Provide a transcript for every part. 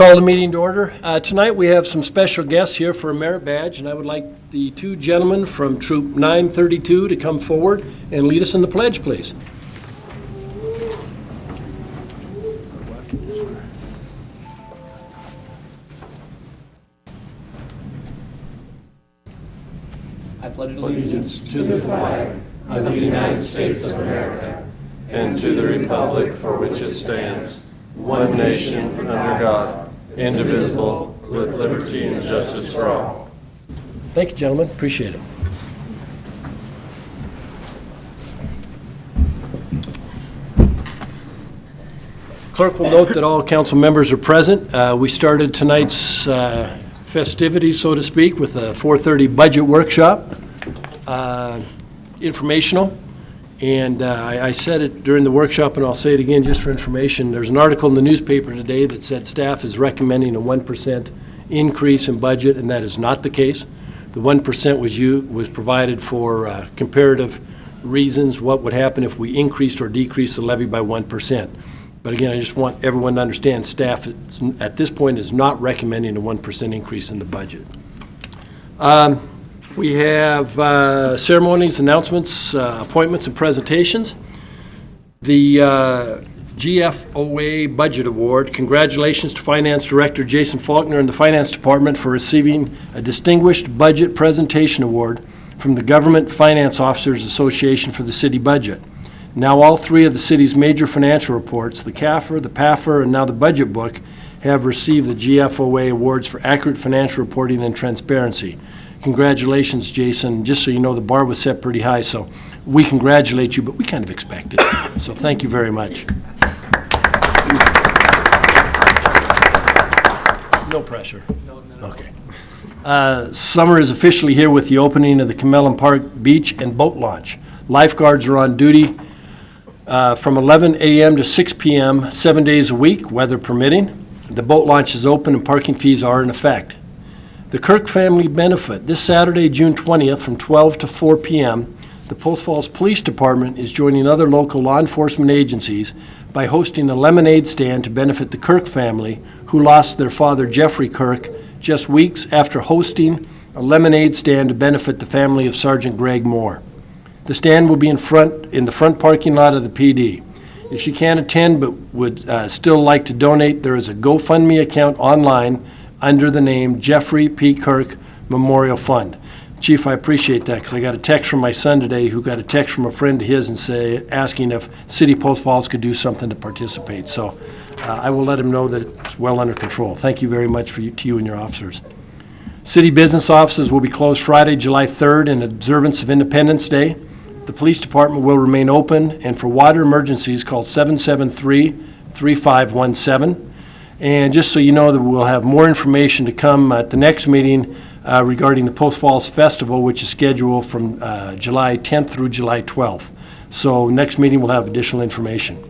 Call the meeting to order. Tonight we have some special guests here for a merit badge, and I would like the two gentlemen from Troop 932 to come forward and lead us in the pledge, please. I pledge allegiance to the flag of the United States of America and to the republic for which it stands, one nation under God, indivisible, with liberty and justice for all. Thank you, gentlemen. Appreciate it. Clerk will note that all council members are present. We started tonight's festivities, so to speak, with a 4:30 budget workshop, informational. And I said it during the workshop, and I'll say it again just for information. There's an article in the newspaper today that said staff is recommending a 1% increase in budget, and that is not the case. The 1% was provided for comparative reasons, what would happen if we increased or decreased the levy by 1%. But again, I just want everyone to understand staff at this point is not recommending a 1% increase in the budget. We have ceremonies, announcements, appointments, and presentations. The GFOA Budget Award. Congratulations to Finance Director Jason Faulkner and the Finance Department for receiving a Distinguished Budget Presentation Award from the Government Finance Officers Association for the city budget. Now all three of the city's major financial reports, the CAFR, the PAFR, and now the budget book, have received the GFOA awards for accurate financial reporting and transparency. Congratulations, Jason. Just so you know, the bar was set pretty high, so we congratulate you, but we kind of expected it. So thank you very much. No pressure. Okay. Summer is officially here with the opening of the Camellan Park Beach and Boat Launch. Lifeguards are on duty from 11 a.m. to 6 p.m., 7 days a week, weather permitting. The boat launch is open and parking fees are in effect. The Kirk Family Benefit. This Saturday, June 20th, from 12 to 4 p.m., the Post Falls Police Department is joining other local law enforcement agencies by hosting a lemonade stand to benefit the Kirk family, who lost their father, Jeffrey Kirk, just weeks after hosting a lemonade stand to benefit the family of Sergeant Greg Moore. The stand will be in the front parking lot of the PD. If you can't attend but would still like to donate, there is a GoFundMe account online under the name Jeffrey P. Kirk Memorial Fund. Chief, I appreciate that because I got a text from my son today who got a text from a friend of his and asking if City Post Falls could do something to participate. So I will let him know that it's well under control. Thank you very much to you and your officers. City business offices will be closed Friday, July 3rd in observance of Independence Day. The police department will remain open, and for water emergencies, call 773-3517. And just so you know, that we'll have more information to come at the next meeting regarding the Post Falls Festival, which is scheduled from July 10th through July 12th. So next meeting we'll have additional information.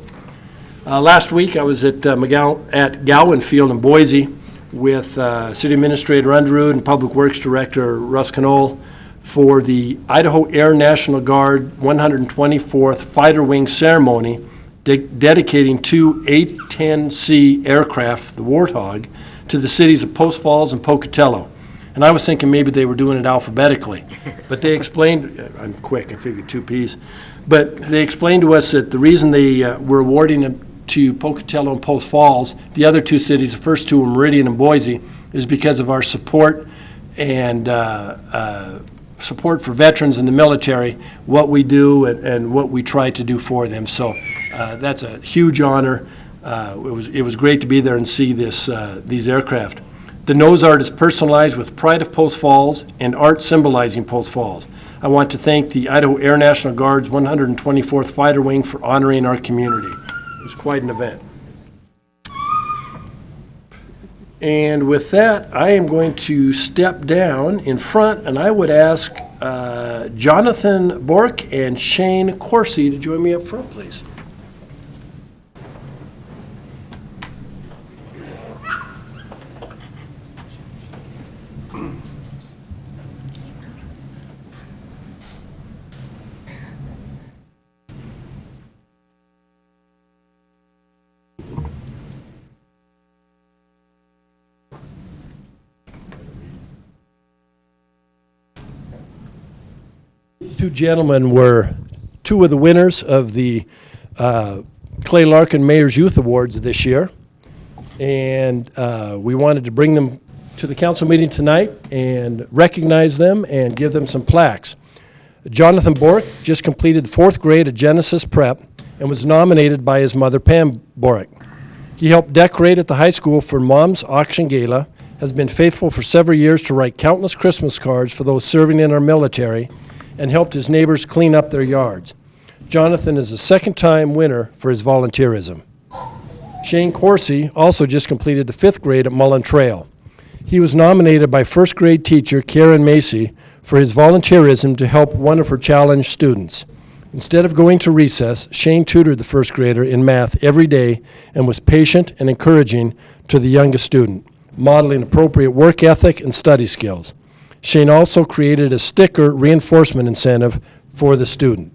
Last week I was at Gowan Field in Boise with City Administrator Underwood and Public Works Director Russ Knoll for the Idaho Air National Guard 124th Fighter Wing Ceremony, dedicating two A-10C aircraft, the Warthog, to the cities of Post Falls and Pocatello. And I was thinking maybe they were doing it alphabetically. But they explained, I'm quick, I figured two Ps. But they explained to us that the reason they were awarding them to Pocatello and Post Falls, the other two cities, the first two were Meridian and Boise, is because of our support and support for veterans in the military, what we do and what we try to do for them. So that's a huge honor. It was great to be there and see these aircraft. The nose art is personalized with pride of Post Falls and art symbolizing Post Falls. I want to thank the Idaho Air National Guard's 124th Fighter Wing for honoring our community. It was quite an event. And with that, I am going to step down in front, and I would ask Johnathan Borck and Shane Corsi to join me up front, please. two gentlemen were two of the winners of the Clay Larkin Mayor's Youth Awards this year. And we wanted to bring them to the council meeting tonight and recognize them and give them some plaques. Johnathan Borck just completed 4th grade at Genesis Prep and was nominated by his mother, Pam Borck. He helped decorate at the high school for Mom's Auction Gala, has been faithful for several years to write countless Christmas cards for those serving in our military, and helped his neighbors clean up their yards. Johnathan is a second-time winner for his volunteerism. Shane Corsi also just completed the 5th grade at Mullan Trail. He was nominated by 1st grade teacher Karen Macy for his volunteerism to help one of her challenged students. Instead of going to recess, Shane tutored the 1st grader in math every day and was patient and encouraging to the youngest student, modeling appropriate work ethic and study skills. Shane also created a sticker reinforcement incentive for the student.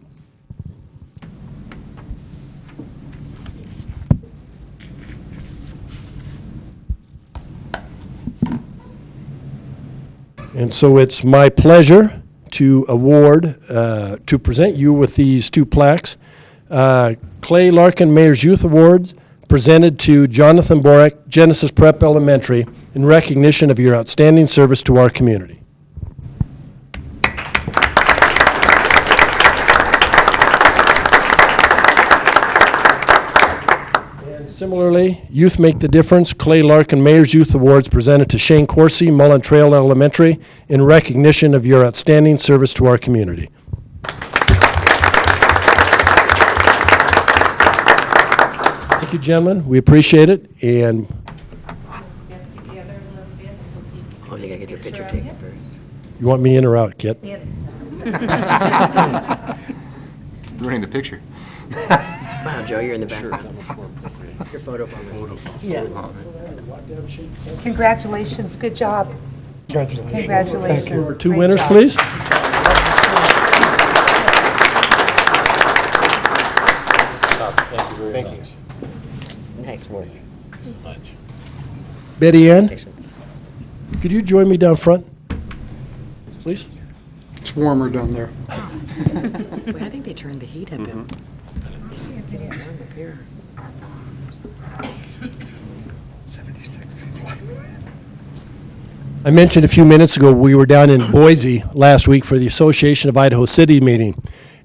And so it's my pleasure to to present you with these two plaques. Clay Larkin Mayor's Youth Awards, presented to Johnathan Borck, Genesis Prep Elementary, in recognition of your outstanding service to our community. And similarly, Youth Make the Difference, Clay Larkin Mayor's Youth Awards, presented to Shane Corsi, Mullan Trail Elementary, in recognition of your outstanding service to our community. Thank you, gentlemen. We appreciate it. And Oh, they gotta get their picture taken first. you want me in or out, Kit? Running the picture. Wow, Joe, you're in the background. Your photo for me. Yeah. Congratulations, good job. Congratulations. Two Great winners, job. please. Thank you. Nice work. Betty Ann, Patience. could you join me down front, please? It's warmer down there. Wait, I think they turned the heat up. Up here. 76. I mentioned a few minutes ago we were down in Boise last week for the Association of Idaho City meeting.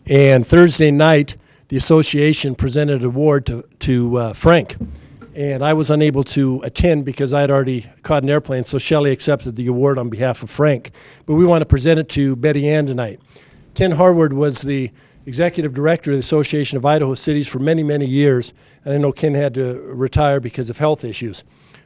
And Thursday night, the association presented an award to Frank. And I was unable to attend because I had already caught an airplane, so Shelley accepted the award on behalf of Frank. But we want to present it to Betty Ann tonight. Ken Harward was the executive director of the Association of Idaho Cities for many, many years. And I know Ken had to retire because of health issues.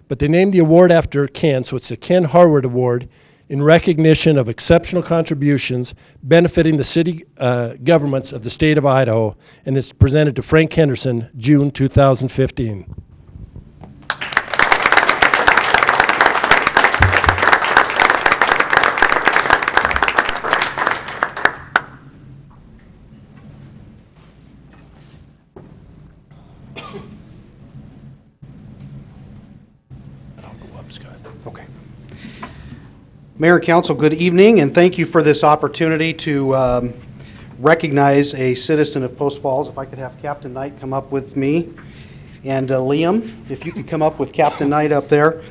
But they named the award after Ken, so it's the Ken Harward Award in recognition of exceptional contributions benefiting the city governments of the state of Idaho, and it's presented to Frank Henderson, June 2015. Okay. Mayor and Council, good evening, and thank you for this opportunity to recognize a citizen of Post Falls. If I could have Captain Knight come up with me, and Liam, if you could come up with Captain Knight up there.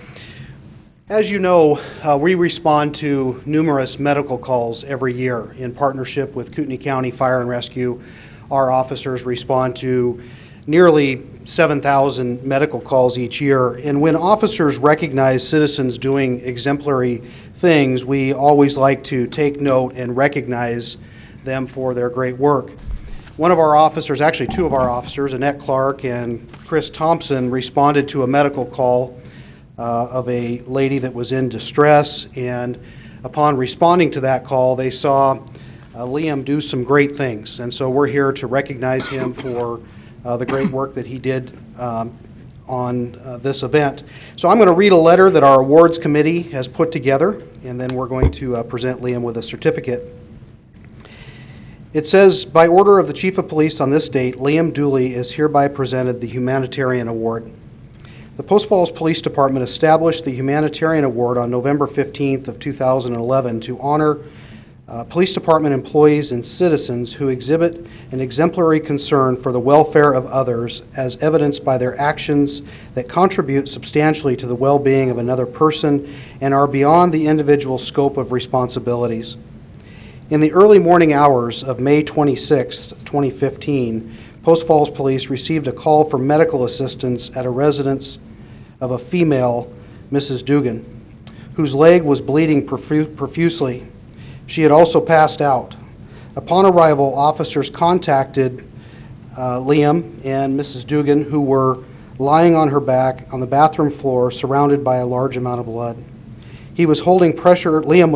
As you know, we respond to numerous medical calls every year in partnership with Kootenai County Fire and Rescue. Our officers respond to nearly 7,000 medical calls each year. And when officers recognize citizens doing exemplary things, we always like to take note and recognize them for their great work. One of our officers, actually two of our officers, Annette Clark and Chris Thompson, responded to a medical call of a lady that was in distress, and upon responding to that call, they saw Liam do some great things. And so we're here to recognize him for the great work that he did on this event. So I'm going to read a letter that our awards committee has put together, and then we're going to present Liam with a certificate. It says, by order of the Chief of Police on this date, Liam Dooley is hereby presented the Humanitarian Award. The Post Falls Police Department established the Humanitarian Award on November 15th of 2011 to honor police department employees and citizens who exhibit an exemplary concern for the welfare of others as evidenced by their actions that contribute substantially to the well-being of another person and are beyond the individual scope of responsibilities. In the early morning hours of May 26, 2015, Post Falls Police received a call for medical assistance at a residence of a female, Mrs. Dugan, whose leg was bleeding profusely. She had also passed out. Upon arrival, officers contacted Liam and Mrs. Dugan, who were lying on her back on the bathroom floor, surrounded by a large amount of blood. Liam was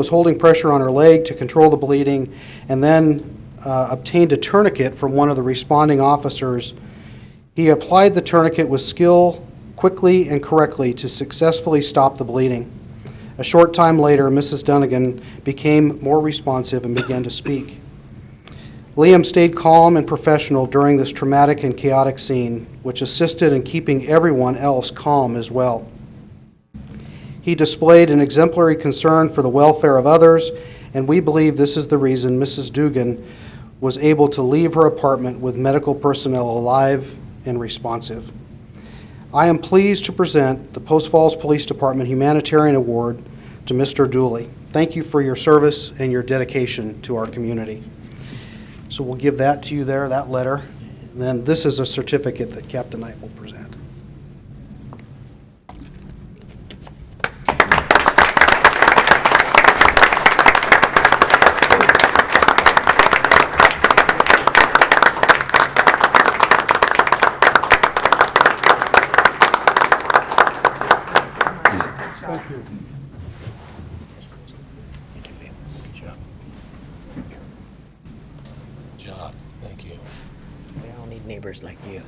holding pressure on her leg to control the bleeding, and then obtained a tourniquet from one of the responding officers. He applied the tourniquet with skill, quickly and correctly, to successfully stop the bleeding. A short time later, Mrs. Dunnigan became more responsive and began to speak. Liam stayed calm and professional during this traumatic and chaotic scene, which assisted in keeping everyone else calm as well. He displayed an exemplary concern for the welfare of others, and we believe this is the reason Mrs. Dugan was able to leave her apartment with medical personnel alive and responsive. I am pleased to present the Post Falls Police Department Humanitarian Award to Mr. Dooley. Thank you for your service and your dedication to our community. So we'll give that to you there, that letter. And then this is a certificate that Captain Knight will present. Neighbors like you.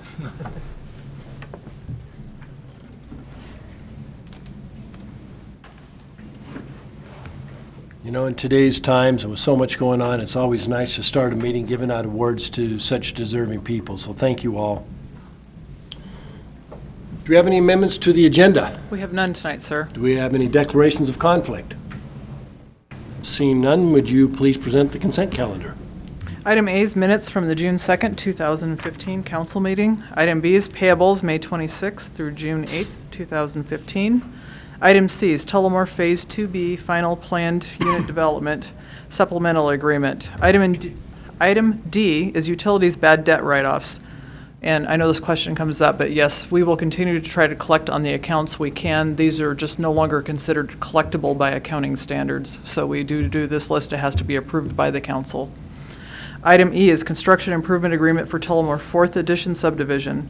You know, in today's times, and with so much going on, it's always nice to start a meeting giving out awards to such deserving people, so thank you all. Do we have any amendments to the agenda? We have none tonight, sir. Do we have any declarations of conflict? Seeing none, would you please present the consent calendar? Item A is minutes from the June 2nd, 2015 council meeting. Item B is payables, May 26th through June 8th, 2015. Item C is Tullamore Phase 2B Final Planned Unit Development Supplemental Agreement. Item D is utilities bad debt write-offs. And I know this question comes up, but yes, we will continue to try to collect on the accounts we can. These are just no longer considered collectible by accounting standards. So we do this list. It has to be approved by the council. Item E is Construction Improvement Agreement for Tullamore 4th Edition Subdivision.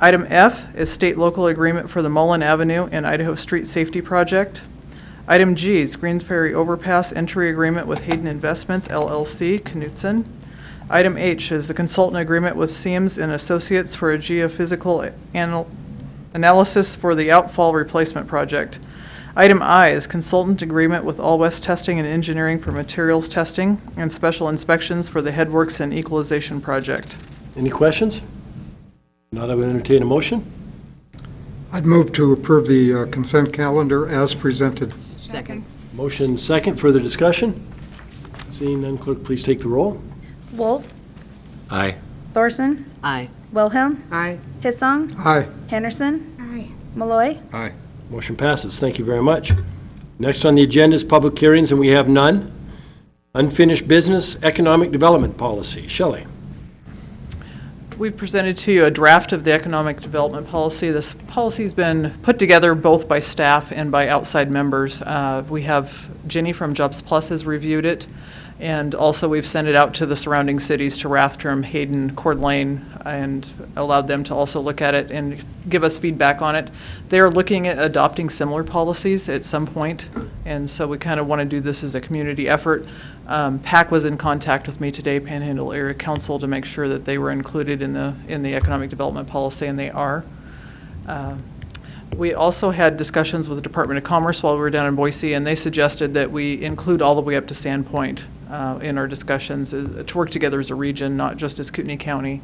Item F is State Local Agreement for the Mullan Avenue and Idaho Street Safety Project. Item G is Greensferry Overpass Entry Agreement with Hayden Investments, LLC, Knudtsen. Item H is the Consultant Agreement with Siemens and Associates for a Geophysical Analysis for the Outfall Replacement Project. Item I is Consultant Agreement with Allwest Testing and Engineering for Materials Testing and Special Inspections for the Headworks and Equalization Project. Any questions? Not, I would entertain a motion. I'd move to approve the consent calendar as presented. Second. Motion second, further discussion? Seeing none, clerk, please take the roll. Wolf, Aye. Thorson, Aye. Wilhelm, Aye. Hissong, Aye. Henderson, Malloy. Aye. Motion passes. Thank you very much. Next on the agenda is public hearings, and we have none. Unfinished business, economic development policy. Shelley. We've presented to you a draft of the economic development policy. This policy's been put together both by staff and by outside members. We have Jenny from Jobs Plus has reviewed it, and also we've sent it out to the surrounding cities, to Rathdrum, Hayden, Coeur d'Alene, and allowed them to also look at it and give us feedback on it. They're looking at adopting similar policies at some point, and so we kind of want to do this as a community effort. PAC was in contact with me today, Panhandle Area Council, to make sure that they were included in the economic development policy, and they are. We also had discussions with the Department of Commerce while we were down in Boise, and they suggested that we include all the way up to Sandpoint in our discussions to work together as a region, not just as Kootenai County.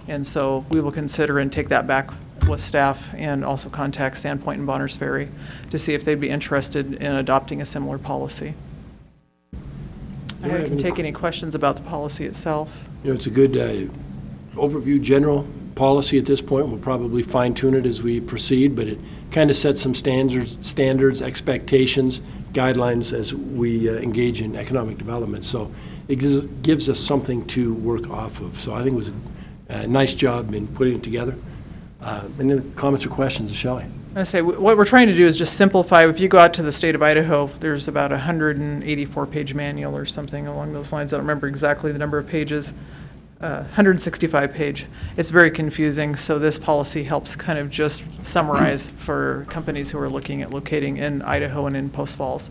And so we will consider and take that back with staff and also contact Sandpoint and Bonners Ferry to see if they'd be interested in adopting a similar policy. I can take any questions about the policy itself. You know, it's a good overview, general policy at this point. We'll probably fine tune it as we proceed, but it kind of sets some standards, expectations, guidelines as we engage in economic development. So it gives us something to work off of. So I think it was a nice job in putting it together. Any comments or questions, Shelley? I say, what we're trying to do is just simplify. If you go out to the state of Idaho, there's about a 184-page manual or something along those lines. I don't remember exactly the number of pages. 165 page. It's very confusing, so this policy helps kind of just summarize for companies who are looking at locating in Idaho and in Post Falls.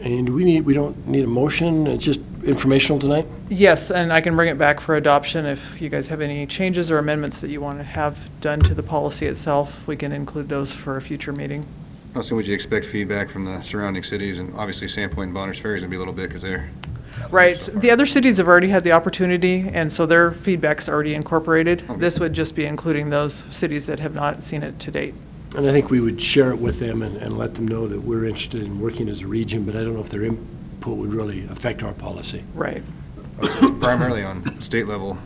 And we don't need a motion, it's just informational tonight? Yes, and I can bring it back for adoption if you guys have any changes or amendments that you want to have done to the policy itself. We can include those for a future meeting. Also, would you expect feedback from the surrounding cities? And obviously Sandpoint and Bonners Ferry is going to be a little bit because they're... Right. The other cities have already had the opportunity, and so their feedback's already incorporated. Okay. This would just be including those cities that have not seen it to date. And I think we would share it with them and let them know that we're interested in working as a region, but I don't know if their input would really affect our policy. Right. It's primarily on state level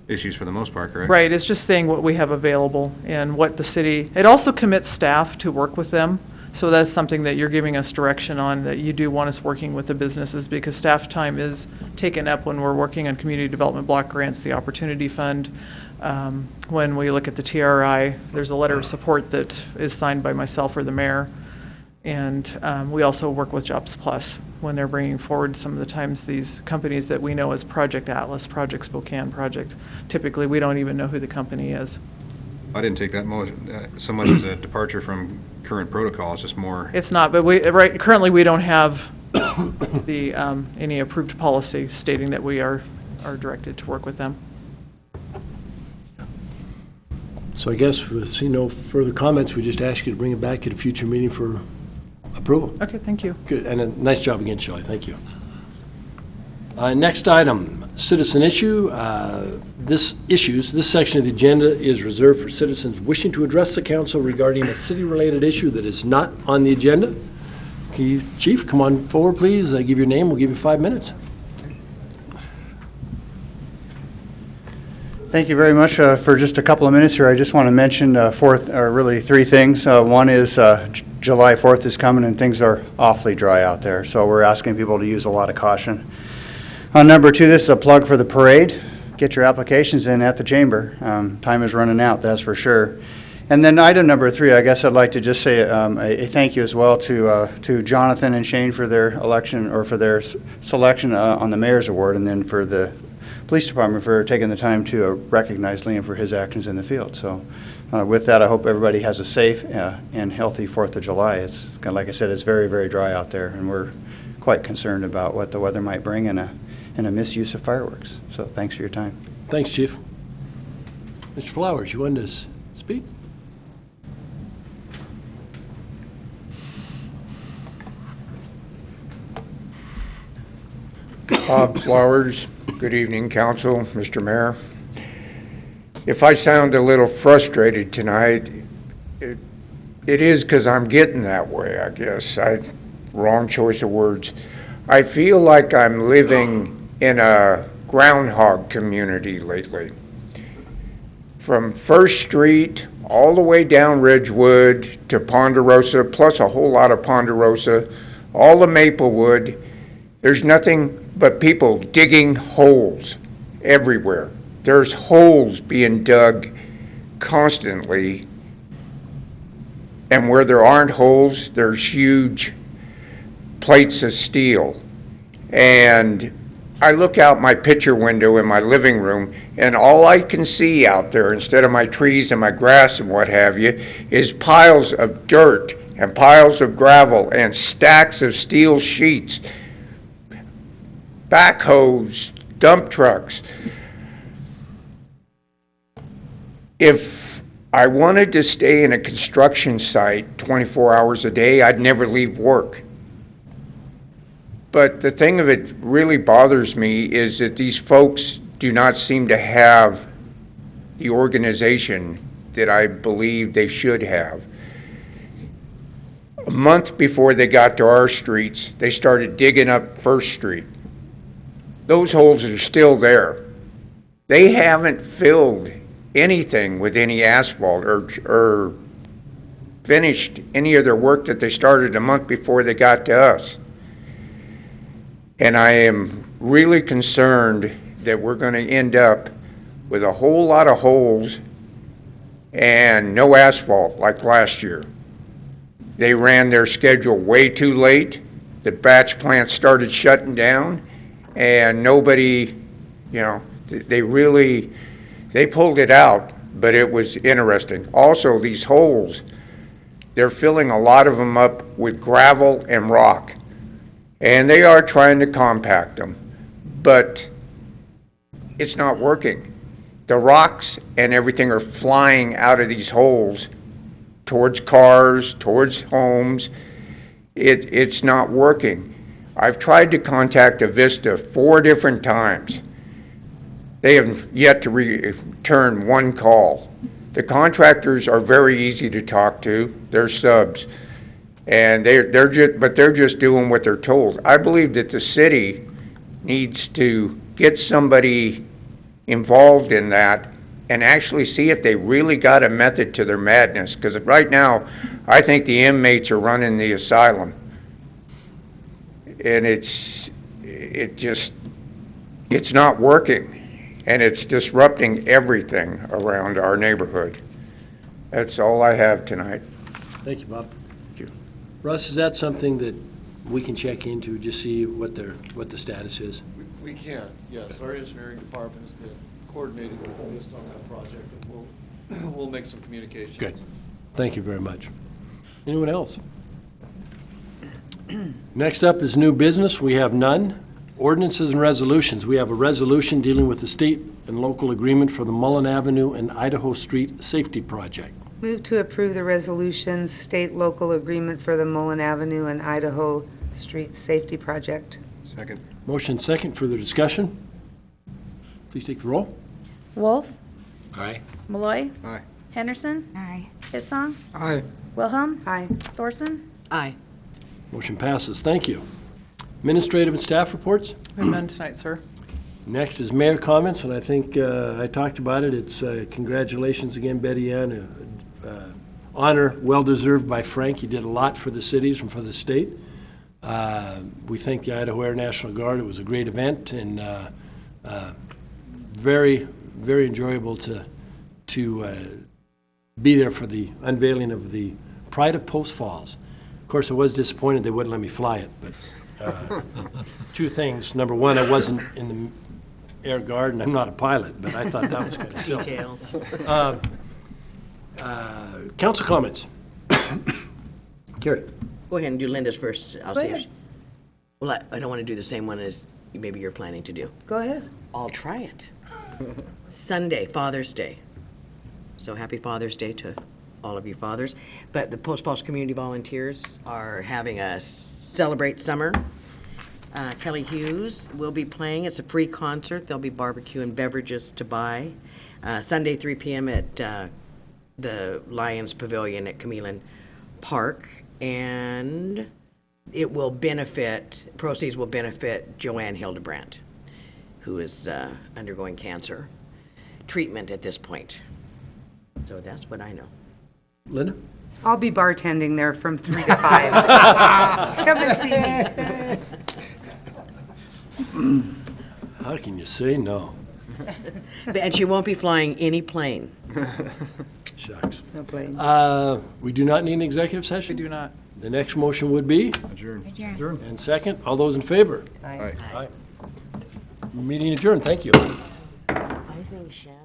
issues for the most part, correct? Right. It's just saying what we have available and what the city, it also commits staff to work with them. So that's something that you're giving us direction on, that you do want us working with the businesses, because staff time is taken up when we're working on community development block grants, the Opportunity Fund. When we look at the TRI, there's a letter of support that is signed by myself or the mayor. And we also work with Jobs Plus when they're bringing forward some of the times these companies that we know as Project Atlas, Project Spokane, Project. Typically, we don't even know who the company is. I didn't take that so much as a departure from current protocol. It's just more... It's not, but currently we don't have the, any approved policy stating that we are directed to work with them. So I guess if we see no further comments, we just ask you to bring it back at a future meeting for approval. Okay, thank you. Good, and a nice job again, Shelley, thank you. Next item, citizen issue. This section of the agenda is reserved for citizens wishing to address the council regarding a city-related issue that is not on the agenda. Can you, Chief, come on forward, please. Give your name, we'll give you 5 minutes. Thank you very much for just a couple of minutes here. I just want to mention really three things. One is July 4th is coming and things are awfully dry out there, so we're asking people to use a lot of caution. Number two, this is a plug for the parade. Get your applications in at the chamber. Time is running out, that's for sure. And then item number three, I guess I'd like to just say a thank you as well to Johnathan and Shane for their election, or for their selection on the Mayor's Award, and then for the Police Department for taking the time to recognize Liam for his actions in the field. So with that, I hope everybody has a safe and healthy 4th of July. It's, like I said, it's very, very dry out there, and we're quite concerned about what the weather might bring and a misuse of fireworks. So thanks for your time. Thanks, Chief. Mr. Flowers, you wanted to speak? Bob Flowers. Good evening, Council, Mr. Mayor. If I sound a little frustrated tonight, it is because I'm getting that way, I guess. Wrong choice of words. I feel like I'm living in a groundhog community lately. From First Street all the way down Ridgewood to Ponderosa, plus a whole lot of Ponderosa, all of Maplewood, there's nothing but people digging holes everywhere. There's holes being dug constantly, and where there aren't holes, there's huge plates of steel. And I look out my picture window in my living room, and all I can see out there, instead of my trees and my grass and what have you, is piles of dirt and piles of gravel and stacks of steel sheets, backhoes, dump trucks. If I wanted to stay in a construction site 24 hours a day, I'd never leave work. But the thing of it really bothers me is that these folks do not seem to have the organization that I believe they should have. month before they got to our streets, they started digging up First Street. Those holes are still there. They haven't filled anything with any asphalt or finished any of their work that they started a month before they got to us. And I am really concerned that we're going to end up with a whole lot of holes and no asphalt like last year. They ran their schedule way too late. The batch plants started shutting down, and nobody, they pulled it out, but it was interesting. Also, these holes, they're filling a lot of them up with gravel and rock, and they are trying to compact them, but it's not working. The rocks and everything are flying out of these holes towards cars, towards homes. It's not working. I've tried to contact Avista 4 different times. They have yet to return one call. The contractors are very easy to talk to. They're subs. And they're just doing what they're told. I believe that the city needs to get somebody involved in that and actually see if they really got a method to their madness. Because right now, I think the inmates are running the asylum. And it's not working. And it's disrupting everything around our neighborhood. That's all I have tonight. Thank you, Bob. Thank you. Russ, is that something that we can check into, just see what the status is? We can, yes. Our engineering department has been coordinating with Allwest on that project, and we'll make some communications. Good. Thank you very much. Anyone else? Next up is new business. We have none. Ordinances and resolutions. We have a resolution dealing with the state and local agreement for the Mullan Avenue and Idaho Street Safety Project. Move to approve the resolution, state-local agreement for the Mullan Avenue and Idaho Street Safety Project. Second. Motion second. Further discussion? Please take the roll. Wolf. Aye. Malloy. Aye. Henderson. Aye. Hissong. Aye. Wilhelm. Aye. Thorson. Aye. Motion passes. Thank you. Administrative and staff reports. We have none tonight, sir. Next is mayor comments, and I think I talked about it. It's congratulations again, Betty Ann. Honor well-deserved by Frank. He did a lot for the cities and for the state. We thank the Idaho Air National Guard. It was a great event and very, very enjoyable to be there for the unveiling of the Pride of Post Falls. Of course, I was disappointed they wouldn't let me fly it, but two things. Number one, I wasn't in the Air Guard, and I'm not a pilot, but I thought that was kind of silly. Details. Council comments. Carrie. Go ahead and do Linda's first. I'll Go see if ahead. she- Well, I don't want to do the same one as maybe you're planning to do. Go ahead. I'll try it. Sunday, Father's Day. So happy Father's Day to all of you fathers. But the Post Falls Community Volunteers are having a Celebrate Summer. Kelly Hughes will be playing. It's a free concert. There'll be barbecue and beverages to buy. Sunday, 3 p.m. at the Lions Pavilion at Camelin Park. And it will benefit, proceeds will benefit Joanne Hildebrandt, who is undergoing cancer treatment at this point. So that's what I know. Linda? I'll be bartending there from 3 to 5. Come and see me. How can you say no? And she won't be flying any plane. Shucks. No plane. We do not need an executive session? We do not. The next motion would be? Adjourn. Adjourn. And second, all those in favor? Aye. Aye. Meeting adjourned. Thank you. I think Shannon.